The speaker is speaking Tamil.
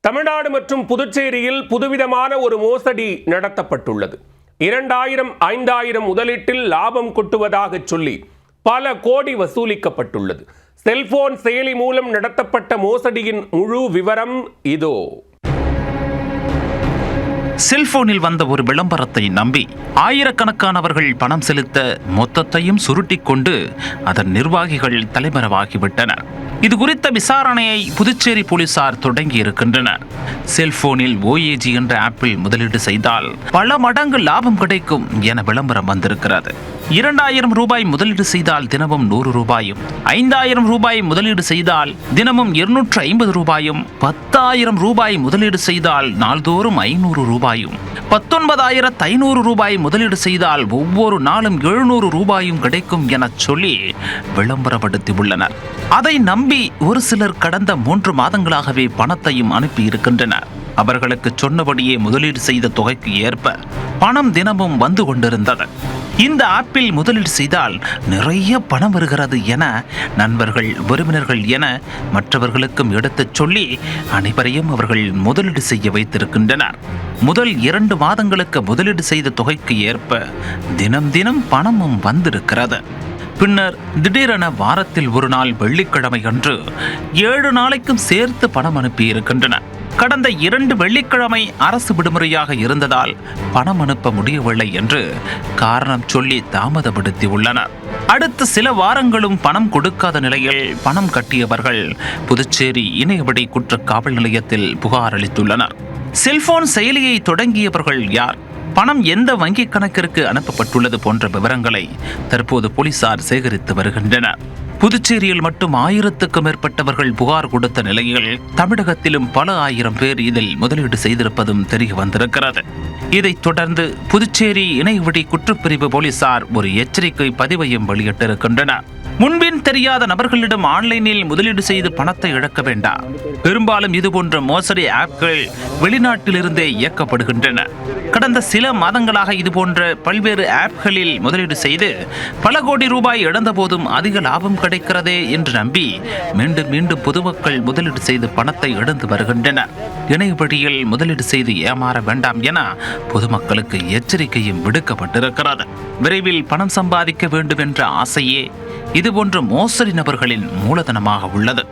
தமிழ்நாடு மற்றும் புதுச்சேரியில் புதுவிதமான ஒரு மோசடி நடத்தப்பட்டுள்ளது. 2000, 5000 முதலீட்டில் லாபம் கொட்டுவதாக சொல்லி பல கோடி வசூலிக்கப்பட்டுள்ளது. செல்போன் செயலி மூலம் நடத்தப்பட்ட மோசடியின் முழு விவரம் இதோ. செல்போனில் வந்த ஒரு விளம்பரத்தை நம்பி ஆயிரக்கணக்கானவர்கள் பணம் செலுத்த மொத்தத்தையும் சுருட்டிக் கொண்டு அதன் நிர்வாகிகள் தலைமறைவாகிவிட்டனர். இது குறித்த விசாரணையை புதுச்சேரி போலீசார் தொடங்கி இருக்கின்றனர். செல்போனில் OAG என்ற ஆப்பில் முதலீடு செய்தால் பல மடங்கு லாபம் கிடைக்கும் என விளம்பரம் வந்திருக்கிறது. 2000 ரூபாய் முதலீடு செய்தால் தினமும் 100 ரூபாயும், 5000 ரூபாய் முதலீடு செய்தால் தினமும் 250 ரூபாயும், 10,000 ரூபாய் முதலீடு செய்தால் நாள்தோறும் 500 ரூபாயும், 19,500 ரூபாய் முதலீடு செய்தால் ஒவ்வொரு நாளும் 700 ரூபாயும் கிடைக்கும் என சொல்லி விளம்பரப்படுத்தி உள்ளனர். அதை நம்பி ஒரு சிலர் கடந்த 3 மாதங்களாகவே பணத்தையும் அனுப்பி இருக்கின்றனர். அவர்களுக்கு சொன்னபடியே முதலீடு செய்த தொகைக்கு ஏற்ப பணம் தினமும் வந்து கொண்டிருந்தது. இந்த ஆப்பில் முதலீடு செய்தால் நிறைய பணம் வருகிறது என நண்பர்கள், உறவினர்கள் என மற்றவர்களுக்கும் எடுத்துச் சொல்லி அனைவரையும் அவர்கள் முதலீடு செய்ய வைத்திருக்கின்றனர். முதல் 2 மாதங்களுக்கு முதலீடு செய்த தொகைக்கு ஏற்ப தினம் தினம் பணமும் வந்திருக்கிறது. பின்னர் திடீரென வாரத்தில் ஒரு நாள் வெள்ளிக்கிழமை அன்று 7 நாளைக்கும் சேர்த்து பணம் அனுப்பி இருக்கின்றனர். கடந்த 2 வெள்ளிக்கிழமை அரசு விடுமுறையாக இருந்ததால் பணம் அனுப்ப முடியவில்லை என்று காரணம் சொல்லி தாமதப்படுத்தி உள்ளனர். அடுத்த சில வாரங்களும் பணம் கொடுக்காத நிலையில் பணம் கட்டியவர்கள் புதுச்சேரி இணையவழி குற்ற காவல் நிலையத்தில் புகார் அளித்துள்ளனர். செல்போன் செயலியை தொடங்கியவர்கள் யார், பணம் எந்த வங்கிக் கணக்கிற்கு அனுப்பப்பட்டுள்ளது போன்ற விவரங்களை தற்போது போலீசார் சேகரித்து வருகின்றனர். புதுச்சேரியில் மட்டும் 1000க்கும் மேற்பட்டவர்கள் புகார் கொடுத்த நிலையில் தமிழகத்திலும் பல ஆயிரம் பேர் இதில் முதலீடு செய்திருப்பதும் தெரிய வந்திருக்கிறது. இதைத் தொடர்ந்து புதுச்சேரி இணையவழி குற்றப்பிரிவு போலீசார் ஒரு எச்சரிக்கை பதிவையும் வெளியிட்டிருக்கின்றனர். முன்பின் தெரியாத நபர்களிடம் ஆன்லைனில் முதலீடு செய்து பணத்தை இழக்க வேண்டாம். பெரும்பாலும் இதுபோன்ற மோசடி ஆப்கள் வெளிநாட்டிலிருந்தே இயக்கப்படுகின்றன. கடந்த சில மாதங்களாக இதுபோன்ற பல்வேறு ஆப்களில் முதலீடு செய்து பல கோடி ரூபாய் இழந்த போதும் அதிக லாபம் கிடைக்கிறதே என்று நம்பி மீண்டும் மீண்டும் பொதுமக்கள் முதலீடு செய்து பணத்தை இழந்து வருகின்றனர். இணையவழியில் முதலீடு செய்து ஏமாற வேண்டாம் என பொதுமக்களுக்கு எச்சரிக்கையும் விடுக்கப்பட்டிருக்கிறது. விரைவில் பணம் சம்பாதிக்க வேண்டும் என்ற ஆசையே இதுபோன்ற மோசடி நபர்களின் மூலதனமாக உள்ளது.